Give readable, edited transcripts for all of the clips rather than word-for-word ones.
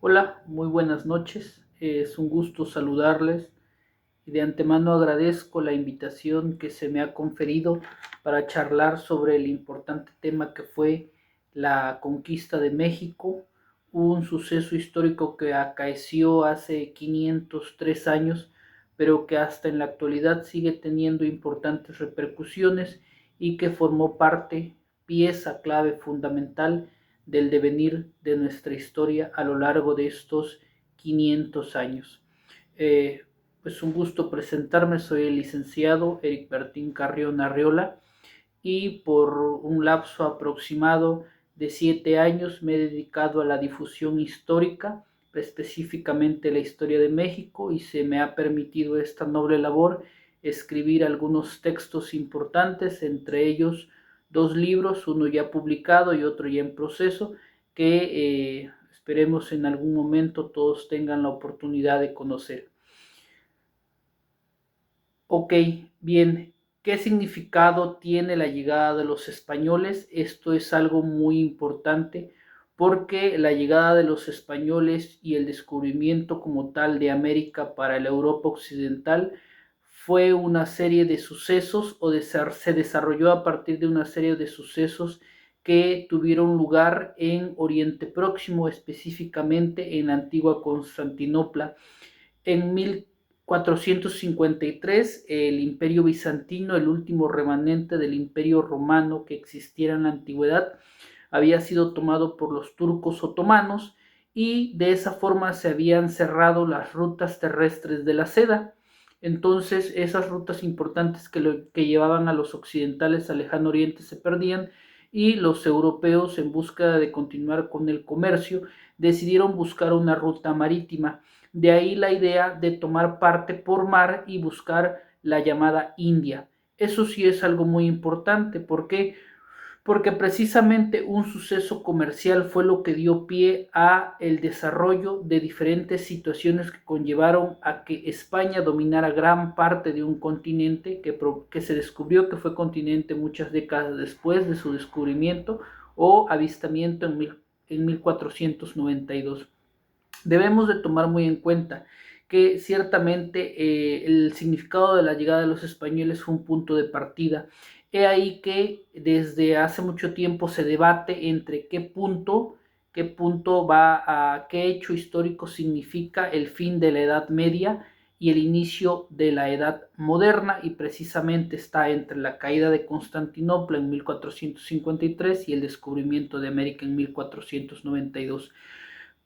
Hola, muy buenas noches. Es un gusto saludarles y de antemano agradezco la invitación que se me ha conferido para charlar sobre el importante tema que fue la conquista de México, un suceso histórico que acaeció hace 503 años, pero que hasta en la actualidad sigue teniendo importantes repercusiones y que formó parte, pieza clave fundamental del devenir de nuestra historia a lo largo de estos 500 años. Eh, pues un gusto presentarme, soy el licenciado Eric Bertín Carrión Arriola y por un lapso aproximado de 7 años me he dedicado a la difusión histórica, específicamente la historia de México, y se me ha permitido esta noble labor escribir algunos textos importantes, entre ellos dos libros, uno ya publicado y otro ya en proceso, que esperemos en algún momento todos tengan la oportunidad de conocer. Ok, bien, ¿qué significado tiene la llegada de los españoles? Esto es algo muy importante porque la llegada de los españoles y el descubrimiento como tal de América para la Europa occidental fue una serie de sucesos se desarrolló a partir de una serie de sucesos que tuvieron lugar en Oriente Próximo, específicamente en la antigua Constantinopla. En 1453, el Imperio Bizantino, el último remanente del Imperio Romano que existiera en la antigüedad, había sido tomado por los turcos otomanos y de esa forma se habían cerrado las rutas terrestres de la seda. Entonces esas rutas importantes que llevaban a los occidentales al lejano oriente se perdían y los europeos, en búsqueda de continuar con el comercio, decidieron buscar una ruta marítima. De ahí la idea de tomar parte por mar y buscar la llamada India. Eso sí es algo muy importante. ¿Por qué? Porque precisamente un suceso comercial fue lo que dio pie a el desarrollo de diferentes situaciones que conllevaron a que España dominara gran parte de un continente que se descubrió que fue continente muchas décadas después de su descubrimiento o avistamiento en 1492. Debemos de tomar muy en cuenta que ciertamente el significado de la llegada de los españoles fue un punto de partida. He ahí que desde hace mucho tiempo se debate entre qué punto va a qué hecho histórico significa el fin de la Edad Media y el inicio de la Edad Moderna, y precisamente está entre la caída de Constantinopla en 1453 y el descubrimiento de América en 1492.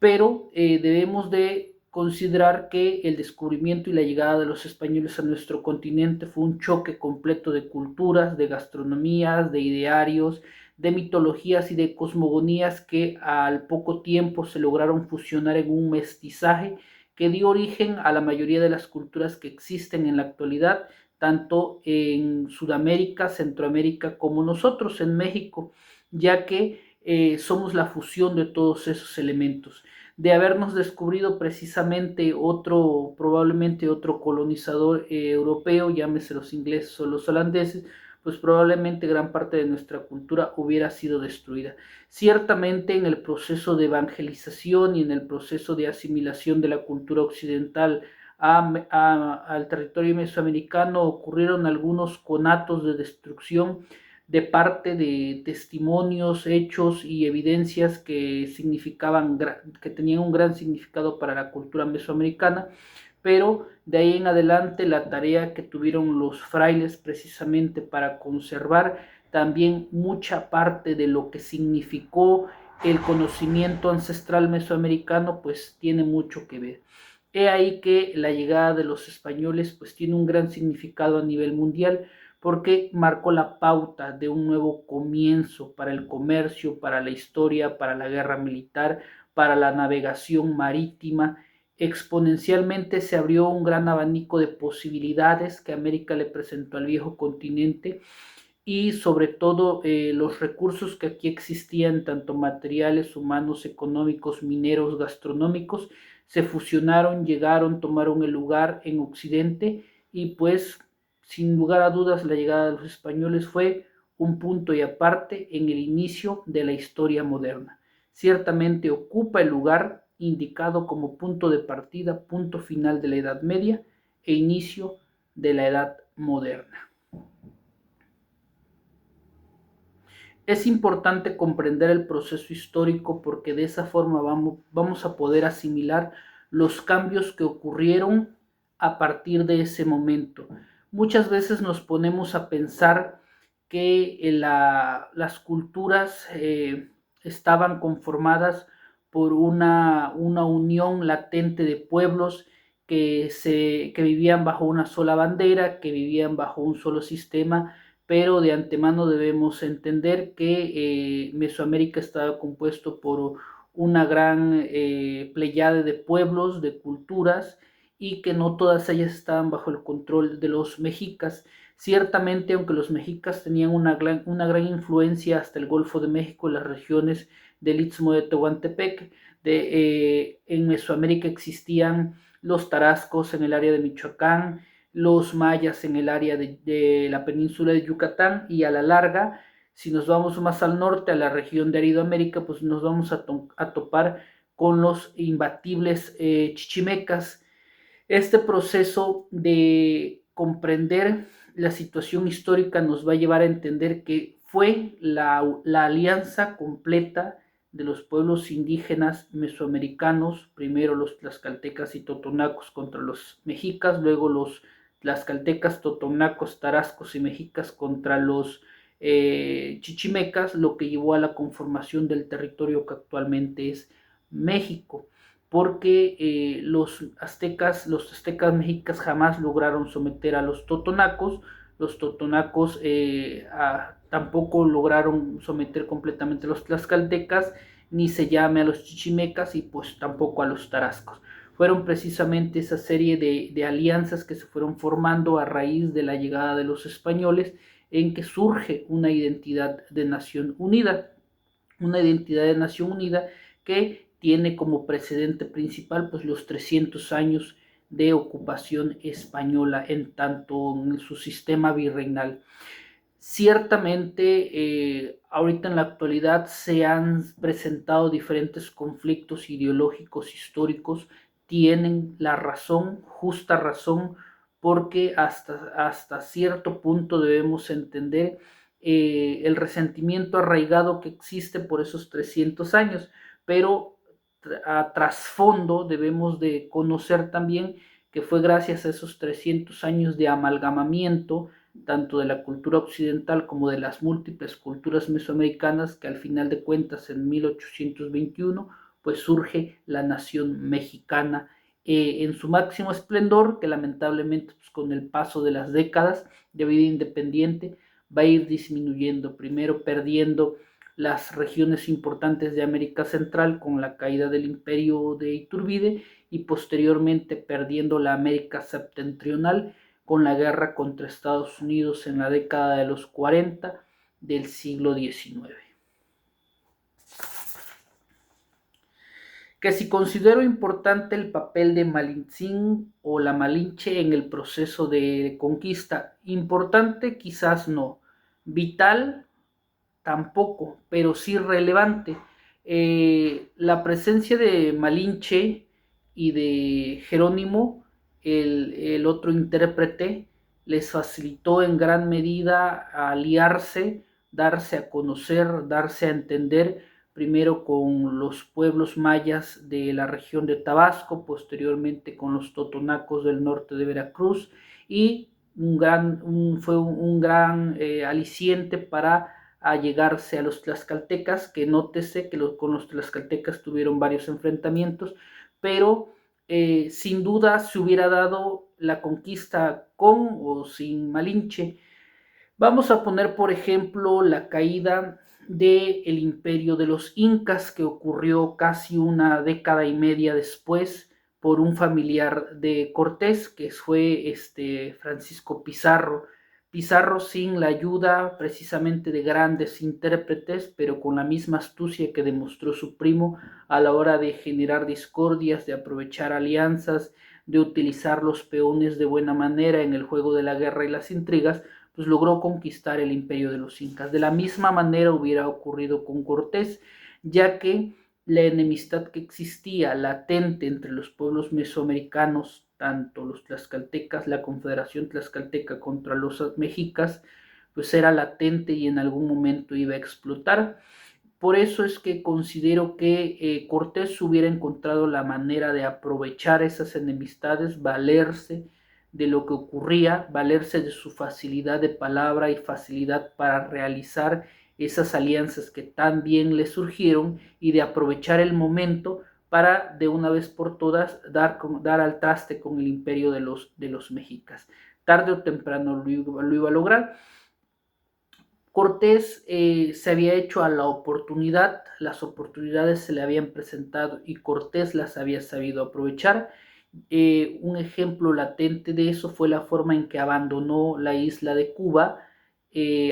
Pero debemos de considerar que el descubrimiento y la llegada de los españoles a nuestro continente fue un choque completo de culturas, de gastronomías, de idearios, de mitologías y de cosmogonías que al poco tiempo se lograron fusionar en un mestizaje que dio origen a la mayoría de las culturas que existen en la actualidad, tanto en Sudamérica, Centroamérica, como nosotros en México, ya que somos la fusión de todos esos elementos. De habernos descubrido precisamente probablemente otro colonizador europeo, llámese los ingleses o los holandeses, pues probablemente gran parte de nuestra cultura hubiera sido destruida. Ciertamente en el proceso de evangelización y en el proceso de asimilación de la cultura occidental al territorio mesoamericano ocurrieron algunos conatos de destrucción de parte de testimonios, hechos y evidencias que que tenían un gran significado para la cultura mesoamericana, pero de ahí en adelante la tarea que tuvieron los frailes precisamente para conservar también mucha parte de lo que significó el conocimiento ancestral mesoamericano, pues tiene mucho que ver. He ahí que la llegada de los españoles pues tiene un gran significado a nivel mundial, porque marcó la pauta de un nuevo comienzo para el comercio, para la historia, para la guerra militar, para la navegación marítima. Exponencialmente se abrió un gran abanico de posibilidades que América le presentó al viejo continente, y sobre todo los recursos que aquí existían, tanto materiales, humanos, económicos, mineros, gastronómicos, se fusionaron, llegaron, tomaron el lugar en Occidente, y pues sin lugar a dudas la llegada de los españoles fue un punto y aparte en el inicio de la historia moderna. Ciertamente ocupa el lugar indicado como punto de partida, punto final de la Edad Media e inicio de la Edad Moderna. Es importante comprender el proceso histórico porque de esa forma vamos a poder asimilar los cambios que ocurrieron a partir de ese momento. Muchas veces nos ponemos a pensar que las culturas estaban conformadas por una unión latente de pueblos que vivían bajo una sola bandera, que vivían bajo un solo sistema, pero de antemano debemos entender que Mesoamérica estaba compuesto por una gran pleyade de pueblos, de culturas, y que no todas ellas estaban bajo el control de los mexicas. Ciertamente, aunque los mexicas tenían una gran influencia hasta el Golfo de México, las regiones del Istmo de Tehuantepec, en Mesoamérica existían los tarascos en el área de Michoacán, los mayas en el área de la península de Yucatán, y a la larga, si nos vamos más al norte, a la región de Aridoamérica, pues nos vamos a topar con los imbatibles chichimecas. Este proceso de comprender la situación histórica nos va a llevar a entender que fue la alianza completa de los pueblos indígenas mesoamericanos, primero los tlaxcaltecas y totonacos contra los mexicas, luego los tlaxcaltecas, totonacos, tarascos y mexicas contra los chichimecas, lo que llevó a la conformación del territorio que actualmente es México, porque los aztecas mexicas jamás lograron someter a los totonacos tampoco lograron someter completamente a los tlaxcaltecas, ni se llame a los chichimecas y pues tampoco a los tarascos. Fueron precisamente esa serie de alianzas que se fueron formando a raíz de la llegada de los españoles, en que surge una identidad de nación unida, que tiene como precedente principal pues los 300 años de ocupación española en tanto en su sistema virreinal. Ciertamente, ahorita en la actualidad se han presentado diferentes conflictos ideológicos históricos, tienen la razón, justa razón, porque hasta cierto punto debemos entender el resentimiento arraigado que existe por esos 300 años, pero a trasfondo debemos de conocer también que fue gracias a esos 300 años de amalgamamiento tanto de la cultura occidental como de las múltiples culturas mesoamericanas, que al final de cuentas en 1821 pues surge la nación mexicana en su máximo esplendor, que lamentablemente pues, con el paso de las décadas de vida independiente va a ir disminuyendo, primero perdiendo las regiones importantes de América Central con la caída del imperio de Iturbide y posteriormente perdiendo la América septentrional con la guerra contra Estados Unidos en la década de los 40 del siglo XIX. Que si considero importante el papel de Malintzin o la Malinche en el proceso de conquista, importante quizás no, vital tampoco, pero sí relevante. La presencia de Malinche y de Jerónimo, el otro intérprete, les facilitó en gran medida aliarse, darse a conocer, darse a entender, primero con los pueblos mayas de la región de Tabasco, posteriormente con los totonacos del norte de Veracruz, y fue un gran aliciente para llegarse a los tlaxcaltecas, que nótese que con los tlaxcaltecas tuvieron varios enfrentamientos, pero sin duda se hubiera dado la conquista con o sin Malinche. Vamos a poner, por ejemplo, la caída del imperio de los incas, que ocurrió casi una década y media después por un familiar de Cortés, que fue Francisco Pizarro. Pizarro, sin la ayuda precisamente de grandes intérpretes, pero con la misma astucia que demostró su primo a la hora de generar discordias, de aprovechar alianzas, de utilizar los peones de buena manera en el juego de la guerra y las intrigas, pues logró conquistar el imperio de los incas. De la misma manera hubiera ocurrido con Cortés, ya que la enemistad que existía latente entre los pueblos mesoamericanos, tanto los tlaxcaltecas, la Confederación Tlaxcalteca contra los mexicas, pues era latente y en algún momento iba a explotar. Por eso es que considero que Cortés hubiera encontrado la manera de aprovechar esas enemistades, valerse de lo que ocurría, valerse de su facilidad de palabra y facilidad para realizar esas alianzas que tan bien le surgieron y de aprovechar el momento para de una vez por todas dar al traste con el imperio de los mexicas. Tarde o temprano lo iba a lograr. Cortés se había hecho a la oportunidad, las oportunidades se le habían presentado y Cortés las había sabido aprovechar. Un ejemplo latente de eso fue la forma en que abandonó la isla de Cuba,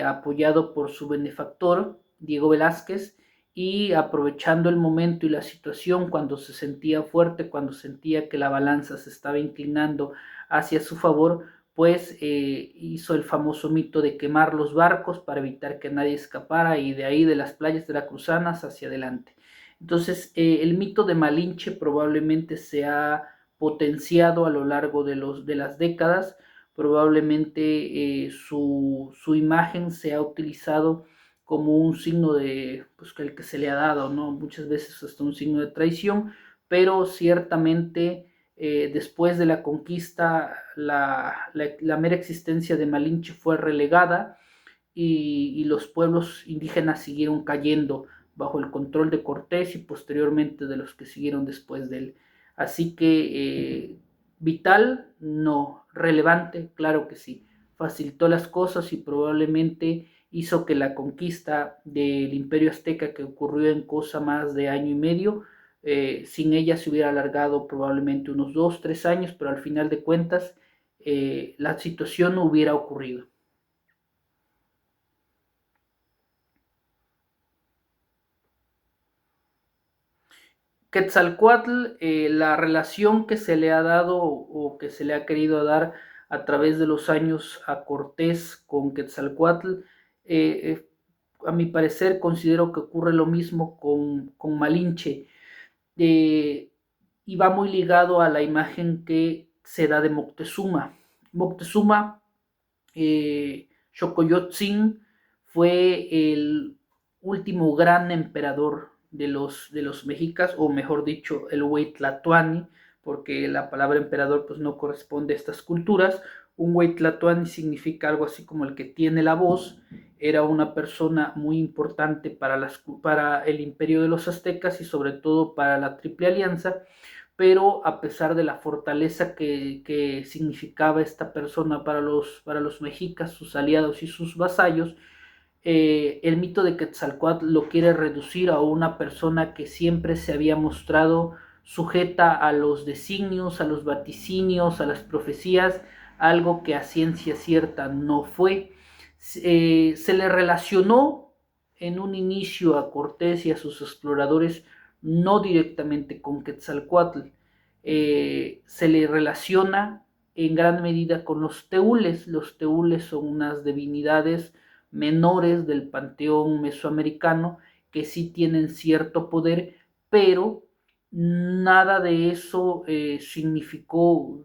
apoyado por su benefactor, Diego Velázquez, y aprovechando el momento y la situación cuando se sentía fuerte, cuando sentía que la balanza se estaba inclinando hacia su favor, pues hizo el famoso mito de quemar los barcos para evitar que nadie escapara y de ahí de las playas veracruzanas hacia adelante. Entonces, el mito de Malinche probablemente se ha potenciado a lo largo de las décadas, probablemente su imagen se ha utilizado como un signo de, pues, el que se le ha dado, ¿no? Muchas veces hasta un signo de traición, pero ciertamente después de la conquista, la mera existencia de Malinche fue relegada y los pueblos indígenas siguieron cayendo bajo el control de Cortés y posteriormente de los que siguieron después de él. Así que vital, no, relevante, claro que sí. Facilitó las cosas y probablemente hizo que la conquista del Imperio Azteca, que ocurrió en cosa más de año y medio, sin ella se hubiera alargado probablemente unos 2, 3 años, pero al final de cuentas la situación no hubiera ocurrido. Quetzalcoatl, la relación que se le ha dado o que se le ha querido dar a través de los años a Cortés con Quetzalcoatl, a mi parecer considero que ocurre lo mismo con Malinche, eh, y va muy ligado a la imagen que se da de Moctezuma. Moctezuma, Xocoyotzin, fue el último gran emperador de los mexicas, o mejor dicho, el Huaytlatoani, porque la palabra emperador pues no corresponde a estas culturas. Un Huaytlatoani significa algo así como el que tiene la voz. Era una persona muy importante para el imperio de los aztecas y sobre todo para la Triple Alianza, pero a pesar de la fortaleza que significaba esta persona para los mexicas, sus aliados y sus vasallos, el mito de Quetzalcóatl lo quiere reducir a una persona que siempre se había mostrado sujeta a los designios, a los vaticinios, a las profecías, algo que a ciencia cierta no fue. Se le relacionó en un inicio a Cortés y a sus exploradores no directamente con Quetzalcóatl, se le relaciona en gran medida con los teules. Los teules son unas divinidades menores del panteón mesoamericano que sí tienen cierto poder, pero nada de eso significó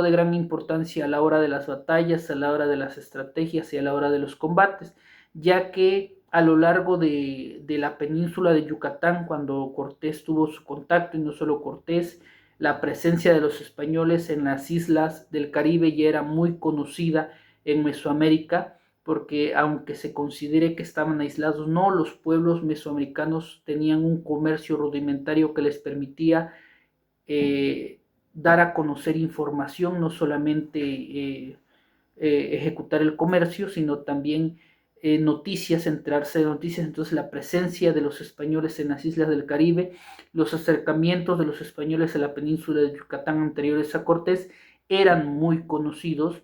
de gran importancia a la hora de las batallas, a la hora de las estrategias y a la hora de los combates, ya que a lo largo de la península de Yucatán, cuando Cortés tuvo su contacto, y no solo Cortés, la presencia de los españoles en las islas del Caribe ya era muy conocida en Mesoamérica, porque aunque se considere que estaban aislados, no, los pueblos mesoamericanos tenían un comercio rudimentario que les permitía dar a conocer información, no solamente ejecutar el comercio, sino también noticias, enterarse de noticias. Entonces la presencia de los españoles en las islas del Caribe, los acercamientos de los españoles a la península de Yucatán anteriores a Cortés eran muy conocidos.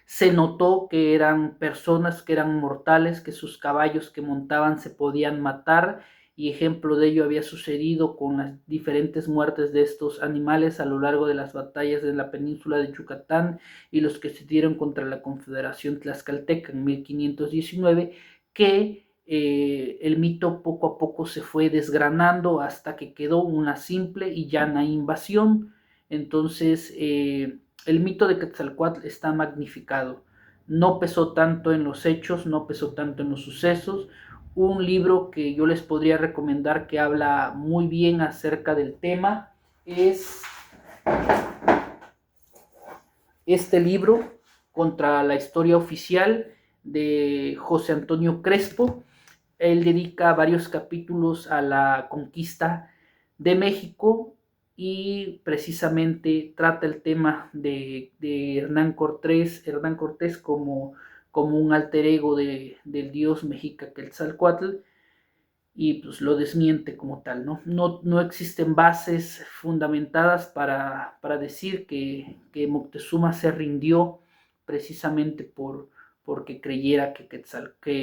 Se notó que eran personas que eran mortales, que sus caballos que montaban se podían matar, y ejemplo de ello había sucedido con las diferentes muertes de estos animales a lo largo de las batallas de la península de Yucatán y los que se dieron contra la Confederación Tlaxcalteca en 1519, que el mito poco a poco se fue desgranando hasta que quedó una simple y llana invasión. Entonces, el mito de Quetzalcóatl está magnificado. No pesó tanto en los hechos, no pesó tanto en los sucesos. Un libro que yo les podría recomendar que habla muy bien acerca del tema es este libro, Contra la historia oficial, de José Antonio Crespo. Él dedica varios capítulos a la conquista de México y precisamente trata el tema de Hernán Cortés como un alter ego del dios mexica Quetzalcóatl, y pues lo desmiente como tal, ¿no? No existen bases fundamentadas para decir que Moctezuma se rindió precisamente porque creyera que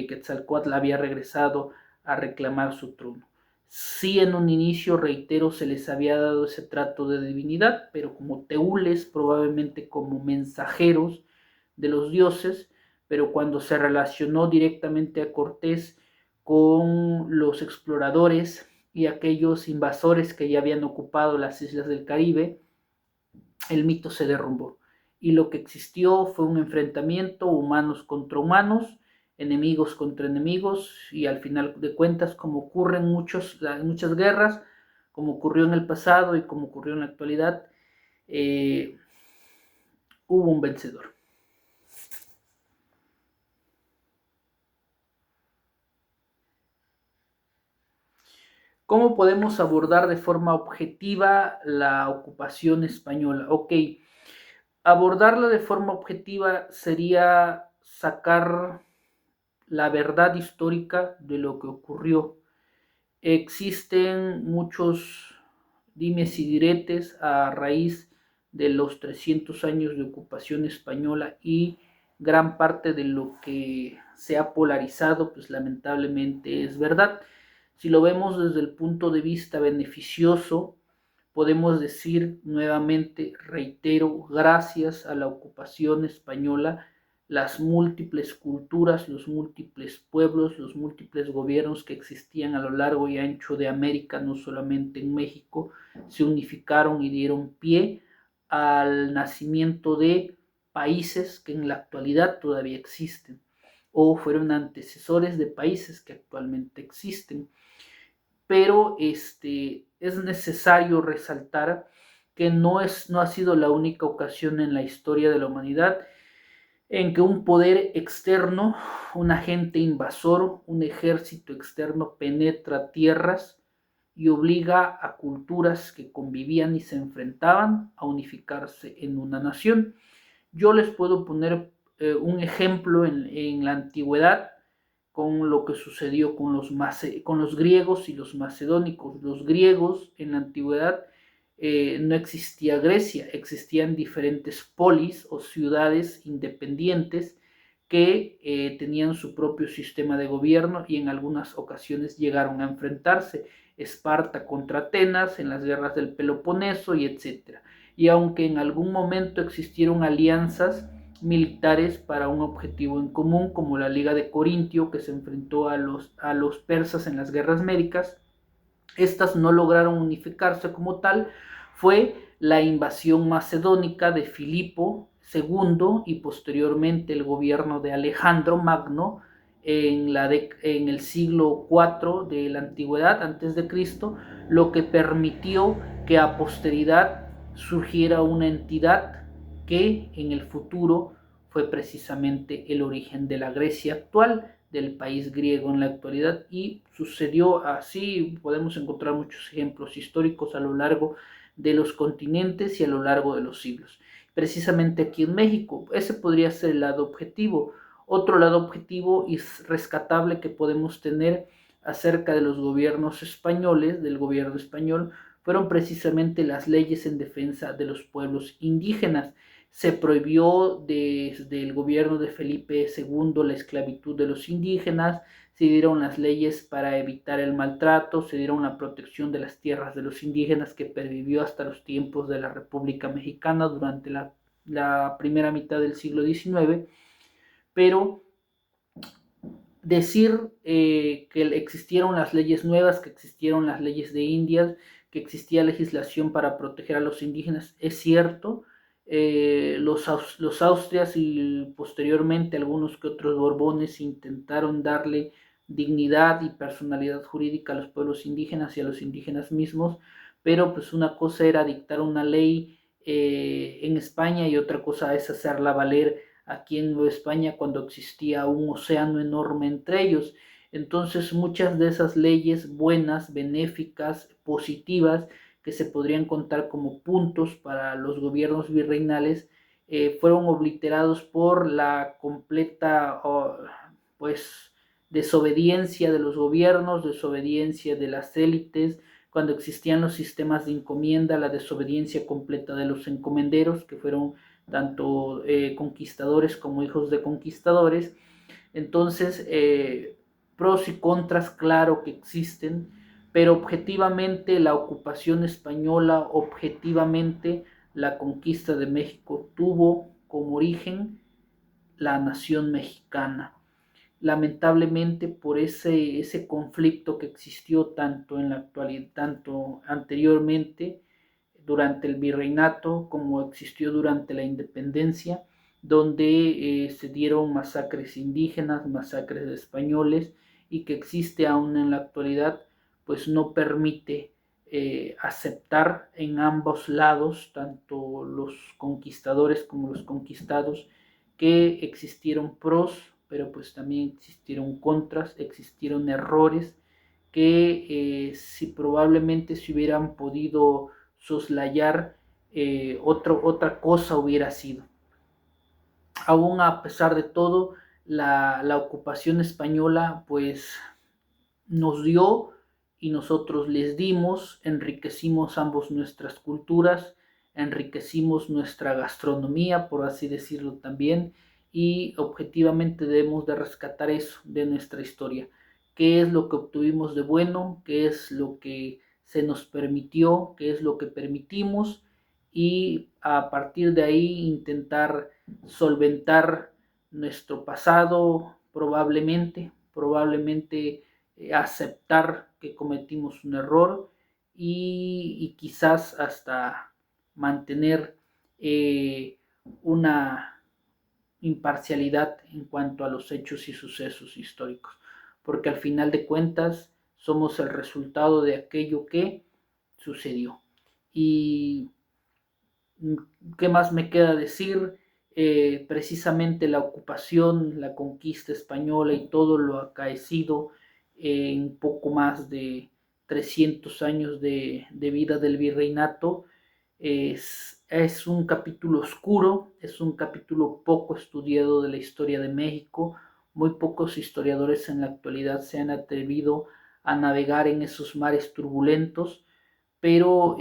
Quetzalcóatl había regresado a reclamar su trono. Sí, en un inicio, reitero, se les había dado ese trato de divinidad, pero como teules, probablemente como mensajeros de los dioses, pero cuando se relacionó directamente a Cortés con los exploradores y aquellos invasores que ya habían ocupado las islas del Caribe, el mito se derrumbó. Y lo que existió fue un enfrentamiento humanos contra humanos, enemigos contra enemigos, y al final de cuentas, como ocurre en muchas guerras, como ocurrió en el pasado y como ocurrió en la actualidad, hubo un vencedor. ¿Cómo podemos abordar de forma objetiva la ocupación española? Ok, abordarla de forma objetiva sería sacar la verdad histórica de lo que ocurrió. Existen muchos dimes y diretes a raíz de los 300 años de ocupación española, y gran parte de lo que se ha polarizado, pues lamentablemente es verdad. Si lo vemos desde el punto de vista beneficioso, podemos decir nuevamente, reitero, gracias a la ocupación española, las múltiples culturas, los múltiples pueblos, los múltiples gobiernos que existían a lo largo y ancho de América, no solamente en México, se unificaron y dieron pie al nacimiento de países que en la actualidad todavía existen, o fueron antecesores de países que actualmente existen. Pero es necesario resaltar que no ha sido la única ocasión en la historia de la humanidad en que un poder externo, un agente invasor, un ejército externo penetra tierras y obliga a culturas que convivían y se enfrentaban a unificarse en una nación. Yo les puedo poner un ejemplo en la antigüedad con lo que sucedió con los griegos y los macedónicos. Los griegos en la antigüedad no existía Grecia, existían diferentes polis o ciudades independientes que tenían su propio sistema de gobierno y en algunas ocasiones llegaron a enfrentarse. Esparta contra Atenas en las guerras del Peloponeso y etcétera. Y aunque en algún momento existieron alianzas militares para un objetivo en común, como la Liga de Corintio, que se enfrentó a los persas en las guerras médicas, estas no lograron unificarse como tal. Fue la invasión macedónica de Filipo II y posteriormente el gobierno de Alejandro Magno en el siglo IV de la antigüedad, antes de Cristo, lo que permitió que a posteridad surgiera una entidad que en el futuro fue precisamente el origen de la Grecia actual, del país griego en la actualidad, y sucedió así. Podemos encontrar muchos ejemplos históricos a lo largo de los continentes y a lo largo de los siglos. Precisamente aquí en México, ese podría ser el lado objetivo. Otro lado objetivo y rescatable que podemos tener acerca de los gobiernos españoles, del gobierno español, fueron precisamente las leyes en defensa de los pueblos indígenas. Se prohibió desde el gobierno de Felipe II la esclavitud de los indígenas, se dieron las leyes para evitar el maltrato, se dieron la protección de las tierras de los indígenas que pervivió hasta los tiempos de la República Mexicana durante la primera mitad del siglo XIX, pero decir que existieron las leyes nuevas, que existieron las leyes de Indias, que existía legislación para proteger a los indígenas, es cierto. Los Austrias y posteriormente algunos que otros Borbones intentaron darle dignidad y personalidad jurídica a los pueblos indígenas y a los indígenas mismos, pero pues una cosa era dictar una ley en España y otra cosa es hacerla valer aquí en Nueva España cuando existía un océano enorme entre ellos. Entonces muchas de esas leyes buenas, benéficas, positivas, que se podrían contar como puntos para los gobiernos virreinales, fueron obliterados por la completa pues desobediencia de los gobiernos, desobediencia de las élites, cuando existían los sistemas de encomienda, la desobediencia completa de los encomenderos, que fueron tanto conquistadores como hijos de conquistadores. Entonces, pros y contras, claro que existen, pero objetivamente la ocupación española, objetivamente la conquista de México tuvo como origen la nación mexicana. Lamentablemente por ese conflicto que existió tanto en la actualidad, tanto anteriormente durante el virreinato como existió durante la independencia, donde se dieron masacres indígenas, masacres de españoles, y que existe aún en la actualidad, pues no permite aceptar en ambos lados, tanto los conquistadores como los conquistados, que existieron pros, pero pues también existieron contras, existieron errores que si probablemente se hubieran podido soslayar, otra cosa hubiera sido. Aún a pesar de todo, la ocupación española pues nos dio y nosotros les dimos, enriquecimos ambos nuestras culturas, enriquecimos nuestra gastronomía, por así decirlo también, y objetivamente debemos de rescatar eso de nuestra historia. ¿Qué es lo que obtuvimos de bueno? ¿Qué es lo que se nos permitió? ¿Qué es lo que permitimos? Y a partir de ahí intentar solventar nuestro pasado, probablemente aceptar que cometimos un error y quizás hasta mantener una imparcialidad en cuanto a los hechos y sucesos históricos, porque al final de cuentas somos el resultado de aquello que sucedió. ¿Y qué más me queda decir? Precisamente la ocupación, la conquista española y todo lo acaecido en poco más de 300 años de vida del virreinato es un capítulo oscuro, es un capítulo poco estudiado de la historia de México. Muy pocos historiadores en la actualidad se han atrevido a navegar en esos mares turbulentos, pero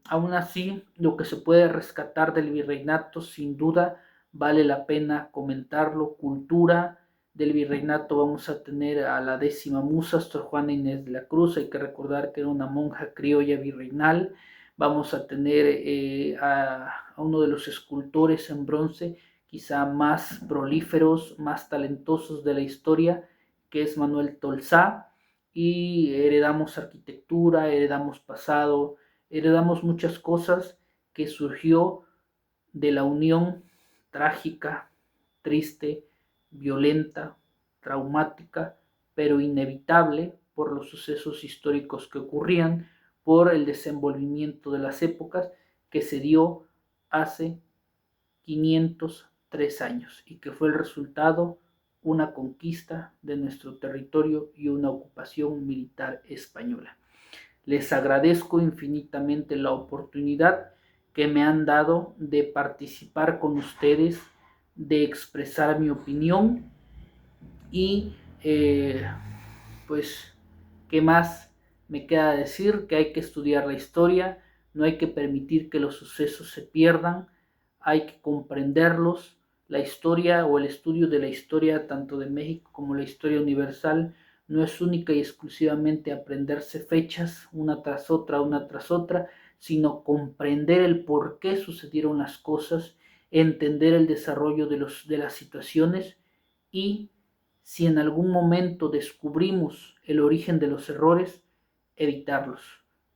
aún así lo que se puede rescatar del virreinato sin duda vale la pena comentarlo. Cultura del virreinato: vamos a tener a la décima musa, Sor Juana Inés de la Cruz, hay que recordar que era una monja criolla virreinal. Vamos a tener a uno de los escultores en bronce quizá más prolíferos, más talentosos de la historia, que es Manuel Tolsá, y heredamos arquitectura, heredamos pasado, heredamos muchas cosas que surgió de la unión trágica, triste, violenta, traumática, pero inevitable por los sucesos históricos que ocurrían, por el desenvolvimiento de las épocas que se dio hace 503 años y que fue el resultado una conquista de nuestro territorio y una ocupación militar española. Les agradezco infinitamente la oportunidad que me han dado de participar con ustedes, de expresar mi opinión y pues, ¿qué más me queda decir? Que hay que estudiar la historia, no hay que permitir que los sucesos se pierdan, hay que comprenderlos. La historia o el estudio de la historia, tanto de México como la historia universal, no es única y exclusivamente aprenderse fechas una tras otra, sino comprender el por qué sucedieron las cosas, entender el desarrollo de las situaciones y si en algún momento descubrimos el origen de los errores, evitarlos.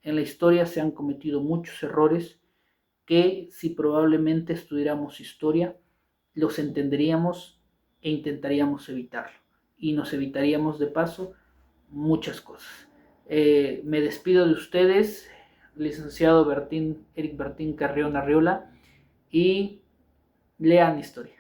En la historia se han cometido muchos errores que si probablemente estudiáramos historia, los entenderíamos e intentaríamos evitarlo. Y nos evitaríamos de paso muchas cosas. Me despido de ustedes, licenciado Eric Bertín Carrión Arriola, y lean historia.